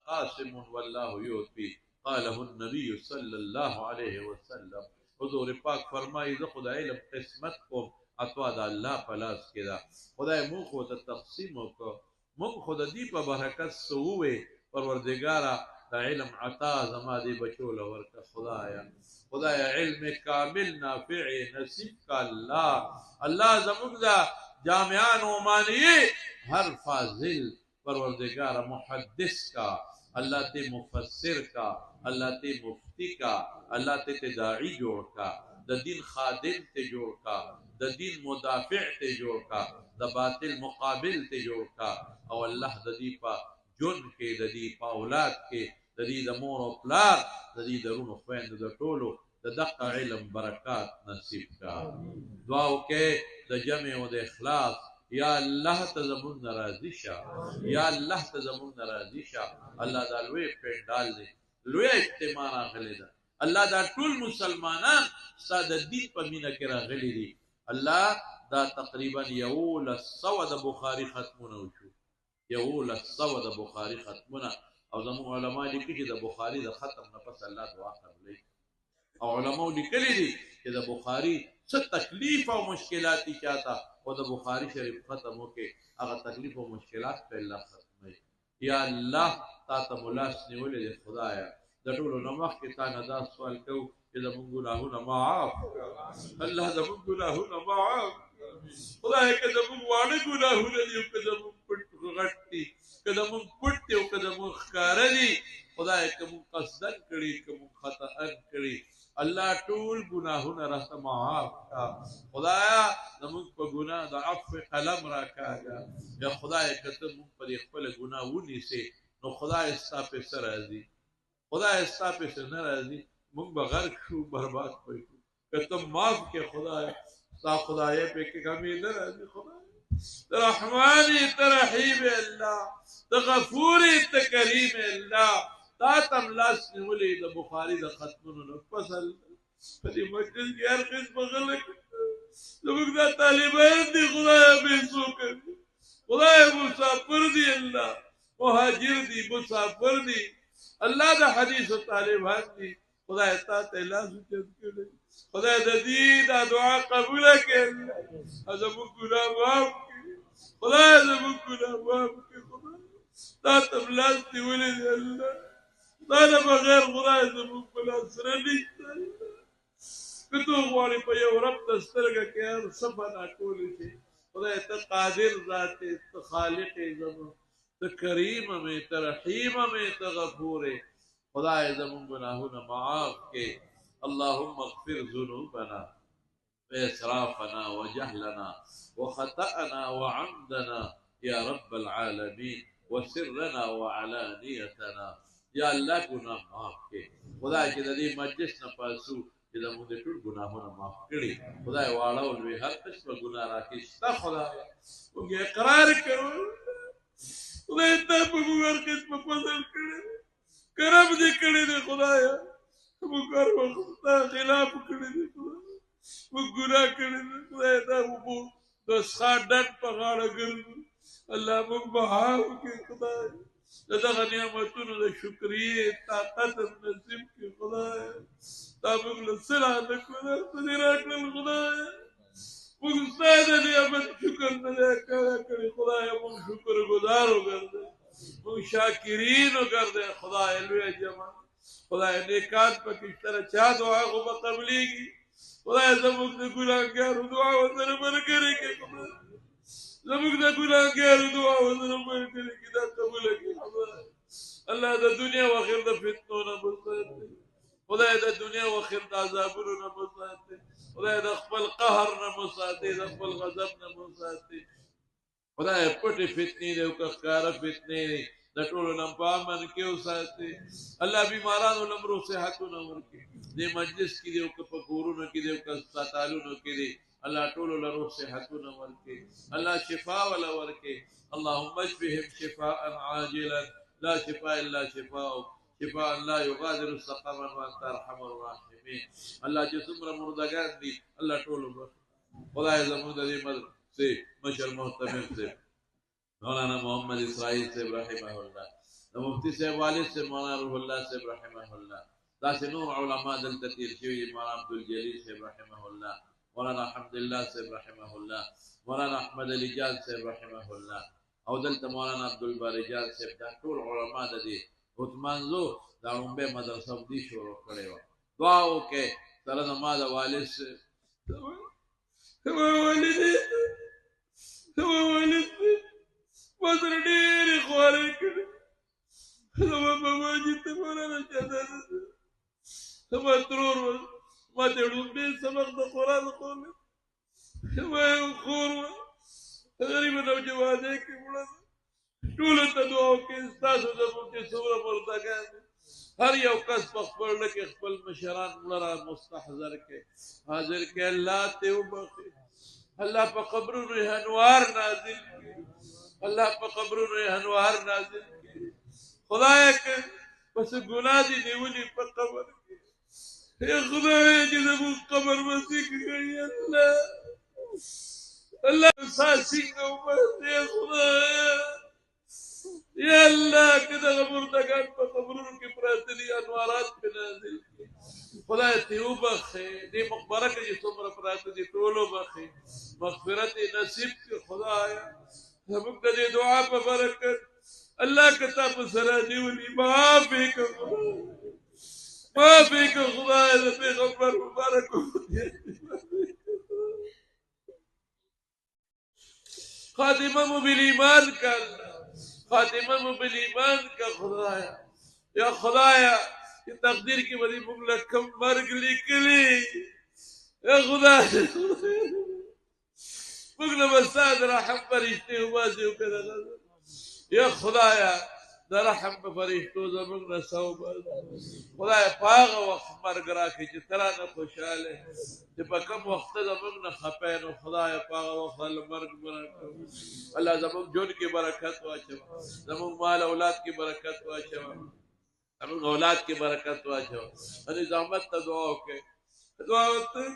قاسم والله يؤتي قاله النبي صلی الله علیه وسلم. حضور پاک فرمایي زه خدای علم قسمت کوم اتوا د الله په لاس کې ده. خدای مونږ خو ته تقسیم وکړو، مونږ خو د دې په برکت څه ووې پروردګاره د علم عطا زما دې بچو له ورکړه خدایا. خدایا علم کامل نافع نصیب کا الله. الله زموږ د جامعان عمانیه ہر فاضل پروردگار محدث کا، اللہ تے مفسر کا، اللہ تے مفتی کا، اللہ تے داعی جوڑ کا، دا دین خادم تے جوڑ کا، دا دین مدافع تے جوڑ کا، دا باطل مقابل تے جوڑ کا. او اللہ دا دی پا جن کے، دا دی پا اولاد کے، دا دی دا مور و پلار، دا دی دا رون و خوین دا طولو دا دقا علم برکات نصیب کا. دعاو کے دا جمع و دا اخلاص. یا اللہ تزمون نرازی شا، یا اللہ تزمون نرازی شا. اللہ دا لوی پینڈال دے، لوی اجتماع راغلی دا. اللہ دا طول مسلمانان سا دا دین پا مینہ کی راغلی دی. اللہ دا تقریبا یول السو دا بخاری ختمونا وشو، یول السو دا بخاری ختمونا. او زمون علماء لکی چی دا بخاری دا ختم نفس اللہ دعا قبلی. او علماء لکلی دی کہ دا بخاری ست تکلیف و مشکلاتی چاہتا او دا بخاری شریف ختم ہو کے اگر تکلیف و مشکلات پہ اللہ ختم ہے. یا اللہ تا تا ملاس نیولے دے خدایا دا طولو نمخ کے تا ندا سوال کو کہ دا من گناہونا معاف اللہ، دا من گناہونا معاف خدایا کہ دا من وانا گناہونا دیو کہ دا من پٹ غٹتی کہ دا من پٹتی کہ دا من خکار دی خدایا کہ من قصدن کری کہ من خطأن کری. اللہ طول گناہونا رہتا معاف کا. خدایا نمونگ پا گناہ دا عفو قلم را کاغا. یا خدایا کتا مونگ پا دی خپل گناہ ونی سے نو خدای استا پہ سر ازی، خدای استا پہ سر نر ازی مونگ بغرق شو برباد پہ شو. کتا معاف کے خدایا تا خدای پہ کہ کمی نر ازی. خدایا رحمانی ترحیم اللہ، تغفوری تکریم اللہ. تا تم لاس نولی دا بخاری دا ختمونو نفصل فدی مجلس کی ہر قسم غلق لوگ دا طالبان دی خدای بیسو کر دی، خدای مسافر دی، اللہ مہاجر دی مسافر دی، اللہ دا حدیث و طالبان دی خدای تا تیلاسو چند کرے. خدای دا دی دا دعا قبول کے اللہ ازمون گناہ معاف کی. خدای ازمون گناہ معاف کی. خدای تا تم لاس نولی دی اللہ دانا بغیر خدای زمون پلا سرلی کتو غواری پا یو رب دسترگا که هر صفا ناکولی شی. خدای تا قادر ذاتی، تا خالق زمون، تا کریم میں، تا رحیم میں، تا غفور. خدای زمون گناہونا معاف کے. اللہم اغفر ذنوبنا واسرافنا وجهلنا وخطأنا وعمدنا یا رب العالمین وسرنا وعلانیتنا. یا اللہ گناہ معاف کے. خدا کی دی مجلس نہ پاسو کہ زمون دے ټول گناہونا معاف کړي. خدای واړو لوی هر قسم گناہ راکې شتا خدایا موږ اقرار کرو خدای ته په موږ هر قسم فضل کړي کرم دې کړي دے خدایا موږ هر وخت تا خلاف کړي دے خدایا موږ گناہ کړي دے خدای ته موږ دسخه ډټ په غاړه ګرځو الله موږ معاف کړي. خدای دا نعمتونو دا شکریه طاقت نصیب کی خدایا. تا موږ له سره نکړه ته راکړل خدایا. موږ ستاسو د نعمت شکر نه کړی خدایا. موږ شکر گزار وګرځه، موږ شاکرین وګرځه خدایا. لوی جمع خدایا نیکات پکې تر چا دعا خو به قبلېږي خدایا. زموږ د ګناهګارو دعا ورسره ملګرې کړې خدایا. زموږ د ګناهګارو دعا ورسره ملګرې کړې دا قبوله کړې خدایا. اللہ دا دنیا و آخر دا فتنوں نہ بساتے، خدا دا دنیا و آخر دا عذابوں نہ بساتے، خدا دا خپل قہر نہ بساتے، دا خپل غضب نہ بساتے. خدا پٹی فتنی دے کخکارا فتنی دے دا ټولو نمپامن کیو ساتے. اللہ بیمارانو لمرو صحتو نہ ورکے دے مجلس کی دے کپکورونو کی دے کستاتالونو کی دے اللہ ټولو لرو صحتو نہ ورکے. اللہ شفا والا ورکے. اللہم اشفهم شفاء عاجلا لا شفاء الا شفاء شفاء لا يغادر سقما وانت ارحم الراحمين. اللہ جسم مردگان دی اللہ ټولو خدا زمون دی مدد سے مشر محتمل سے مولانا محمد اسرائیل سے رحمہ اللہ مفتی صاحب والد سے مولانا روح اللہ صاحب رحمہ اللہ دا سے نور علماء دلتا تیر شوی مولانا عبدالجلیل صاحب رحمہ اللہ مولانا حمداللہ صاحب رحمہ اللہ مولانا احمد علی جان صاحب رحمہ اللہ او دلتا مولانا عبدالباری جان صاحب دا طول علماء دا دی اتمانزو دا رنبے مدرسہ دی شروع کرے ہو دعاو کے سرد ما دا والد سے والد مصر ډېر خوارې کړې زما بابا جي ته مولانا چادر زما ترور و ما ته ډومبې سبق د قرآن خوله زما یو خور وه غریبه نوجوانۍ کې مړه ده ټولو ته دعا وکړئ ستاسو زموږ چې څومره مردګان دي هر یو کس په خپل زړه کې خپل مشران مړه را مستحضر کړي حاضر کړي الله ته وبخښي الله په قبرونو یې انوار نازل کړي الله په قبرونو یې انوار نازل کړي خدایه که بس ګناه دي نیولي په قبر کې ای خدایه چې زموږ قبر مسیح کړي الله الله سا څنګه وباسي ای خدایه یا الله که دغه مردګان په قبرونو کې پراته دي انوارات پې نازل کړي خدای ته وبخښې دې مقبره کې چې څومره پراته دي ټول وبخښې مغفرت یې نصیب کړي خدایه زموږ د دې دعا په برکت الله که تا په سره نیولي معاف یې کړه خدای معاف یې کړه خدای د پیغمبر مبارک خاتمه مو بالایمان کا الله خاتمه مو بالایمان کا خدایا یا خدایا چې تقدیر کې به موږ له کوم مرګ لیکلي یا خدایا موږ له به ستا د رحم فرښتې وباسې وکړه یا خدایا د رحم په فرښتو زموږ نه وباسه خدایا په هغه وخت مرګ راکړي چې ته رانه خوشحاله چې په کوم وخت زموږ نه خفه نو خدایا په هغه وخت مرګ به راکړه الله زموږ ژوند کې برکت واچوه زموږ مال اولاد کې برکت واچوه زموږ اولاد کې برکت واچوه انې زحمت ته دعا وکړئ دعا وکړئ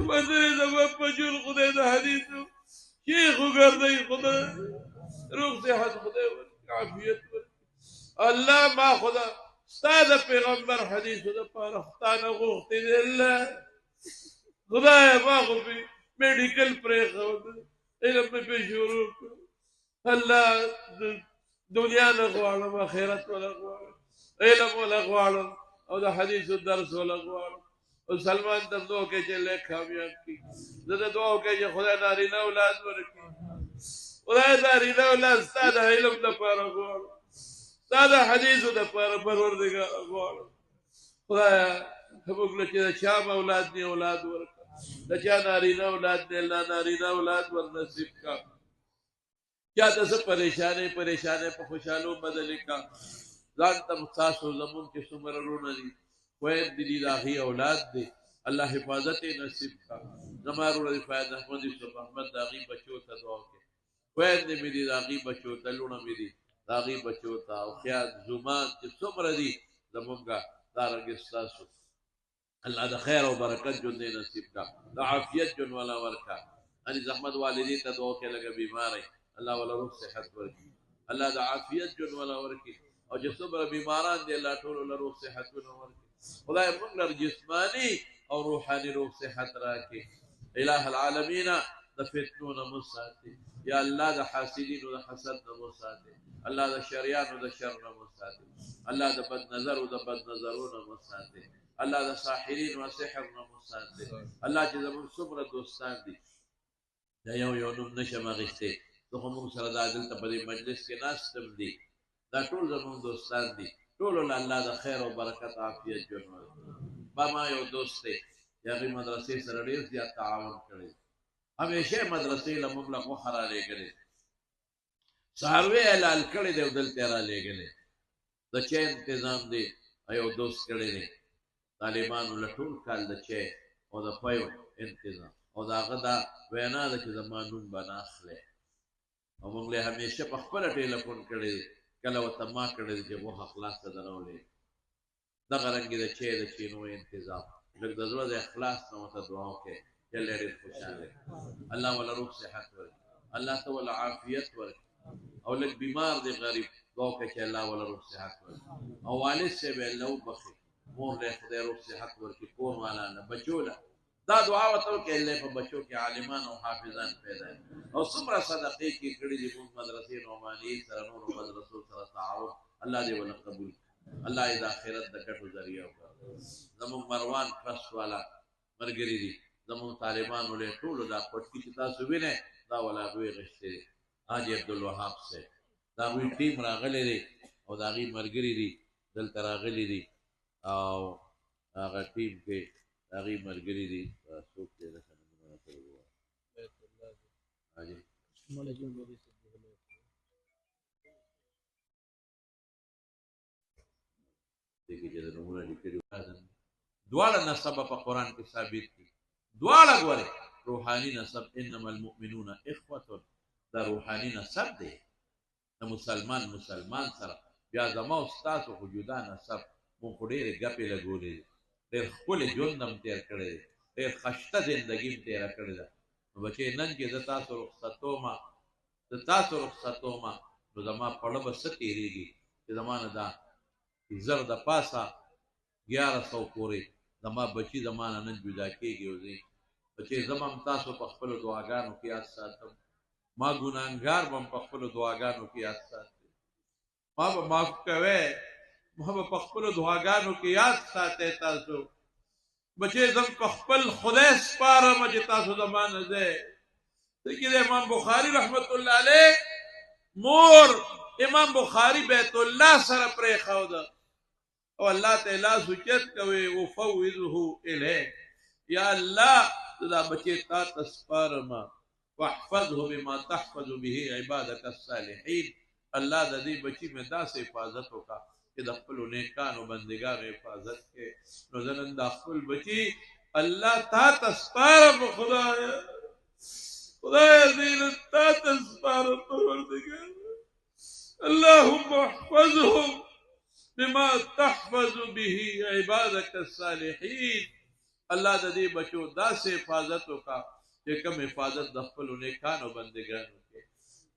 مزرې زما په ژوند خدای د حدیثو شیخ وګرځئ خدای روغ صحت خدای ورکړي عافیت ورکړي الله ما خدا ستا د پیغمبر حدیثو دپاره ستا نه غوښتې دی الله خدایه ما خو پې میډیکل پرېښود علم مې پې شروع کړ الله دنیا نه غواړم آخرت وله غواړم علم وله غواړم او د حدیثو درس وله غواړم او سلمان ته دعا کوي چې لږ کامیاب کړي زه ته دعا کوي چې خدای نارینه اولاد ورکړي خدای نارینه اولاد ستا د علم دپاره غواړم ستا د حدیثو دپاره پروردګار غواړم خدایه موږ له چې د چا اولاد دي اولاد ورکړه د چا نارینه اولاد دی الله نارینه اولاد ور نصیب کا چا ته څه پریشانې په خوشحالو بدلې کا ځان ته تاسو زمونږ کې څومره وروڼه دي خویندې دي د هغې اولاد دی الله حفاظت یې نصیب کا زما وروڼه دي فیاض احمد یوسف احمد د هغې بچو ته دعا وکړې خویندې مې دي د هغې بچو ته لوڼه مې دي د هغې بچو ته او خیال زومان چې څومره دي زمونږه دارنګې ستاسو الله د خیر او برکت ژوند یې نصیب کا د عافیت ژوند والا ورکا اني زحمت والدې ته دعا کې لګه بیماری الله ولا روح صحت ورکړي الله د عافیت ژوند والا ورکړي او چې څومره بیماران دي الله ټول له روح صحت ورکړي خدای موږ له جسمانی او روحاني روح صحت راکړي الہ العالمین د فتنو نه مساتي یا الله د حاسدینو د حسد نه مساتي الله د شریانو د شر نه مساتي الله د بد نظر او د بد نظرونو مساتي الله د ساحرین او سحر نه مساتي الله چې زموږ څومره دوستان دي دا یو نوم نشم اخیستی زه خو موږ سره دا دلته په دې مجلس کې ناستم دي دا ټول زموږ دوستان دي ټولو له الله د خیر او برکت عافیت ژوند ورکړي ما یو دوست دی چې هغې مدرسې سره ډېر زیات تعاون کړی همیشه مدرسې له موږ له غوښه رالېږلې څاروی یې حلال کړی دی او دلته یې رالېږلی د چای انتظام دی یو دوست کړی دی طالبانو له ټول کال د چای او د پیو انتظام او د هغه دا وینا ده چې زما نوم به نه اخلی او موږ له همیشه په خپله ټیلیفون کړی دی کله ورته ما کړی دی چې غوښه خلاصه ده راولې دغه رنګې د چای د چینو انتظام لږ د زړه د اخلاص نه ورته دعا وکړئ چې الله ډېر خوشحاله الله وله روح صحت ورکړي الله ته وله عافیت ورکړي او لږ بیمار دی غریب دعا وکړه چې الله وله روغ صحت ورکړي او والد صاحب یې الله وبخښي مور له خدای روغ صحت ورکړي کور والا نه بچو له دا دعا ورته وکړئ الله په بچو کې عالمان او حافظان پیدا او څومره صدقې کې کړي دي موږ مدرسې نعماني سره نورو مدرسو سره تعاون الله دې ونه قبول الله دې د آخرت د ګټو ذریعه وکړي زموږ مروان ټرسټ والا ملګري دي زموږ طالبانو له ټولو دا پټکي چې تاسو وینئ دا ولا هغوی غشتې دي حاجي عبدالوهاب صاحب د هغوی ټیم راغلی دی او د هغې ملګري دي دلته راغلي دي او هغه ټیم کې د هغې ملګري دي څوک دی داسې نومونه سره ووایه دې کې چې د نومونه لیکلي دواړه نسب په قرآن کې ثابت دي دواړه ګورئ روحاني نسب انما المؤمنون اخوة دا روحاني نسب دی د مسلمان سره بیا زما او ستاسو خو جدا نسب مونږ خو ډېرې ګپې لګولې دي ډېر ښکلی ژوند هم تېر کړی دی ډېر ښایسته زندګي هم تېره کړې ده نو بچې نن چې زه تاسو رخصتومه نو زما پړه به څه تېرېږي چې زما نه دا زر د پاسه 1100 پورې زما بچي زما نه نن جدا کېږي او زه بچې زه به هم تاسو په خپلو دعاګانو کې یاد ساتم ما ګناهګار به هم په خپلو دعاګانو کې یاد ساتم ما به معاف کوئ ما به په خپلو دعاګانو کې یاد ساتئ تاسو بچې زه په خپل خدای سپارم چې تاسو زما نه ځئ دکې د امام بخاري رحمت الله علیه مور امام بخاري بیت الله سره پرېښوده او الله ته لاس اوچت کوي وفوضه الیک یا الله دا بچې تا ته سپارم واحفظه بما تحفظ به عبادك الصالحين الله د دې بچي مې داسې حفاظت وکړه چې د خپلو نیکانو بندګانو حفاظت کې نو زه نن دا خپل بچي الله تا ته سپارم خدایه زه نن تا ته سپارم پروردګار اللهم احفظهم بما تحفظ به عبادك الصالحين الله د دې بچو داسې حفاظت وکړه چې کوم حفاظت د خپلو نیکانو بندګانو کې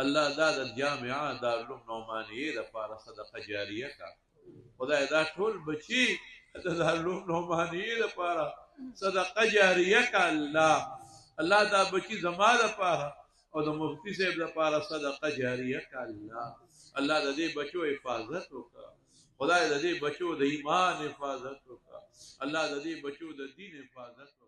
الله دا د جامعه دارالعلوم نعمانیې لپاره صدقه جاریه کړه خدای دا ټول بچي د دارالعلوم نعمانیې لپاره صدقه جاریه کړه الله دا بچي زما لپاره او د مفتي صاحب لپاره صدقه جاریه کړه الله د دې بچو حفاظت وکړه خدای د دې بچو د ایمان حفاظت وکړه الله د دې بچو د دین حفاظت وکړه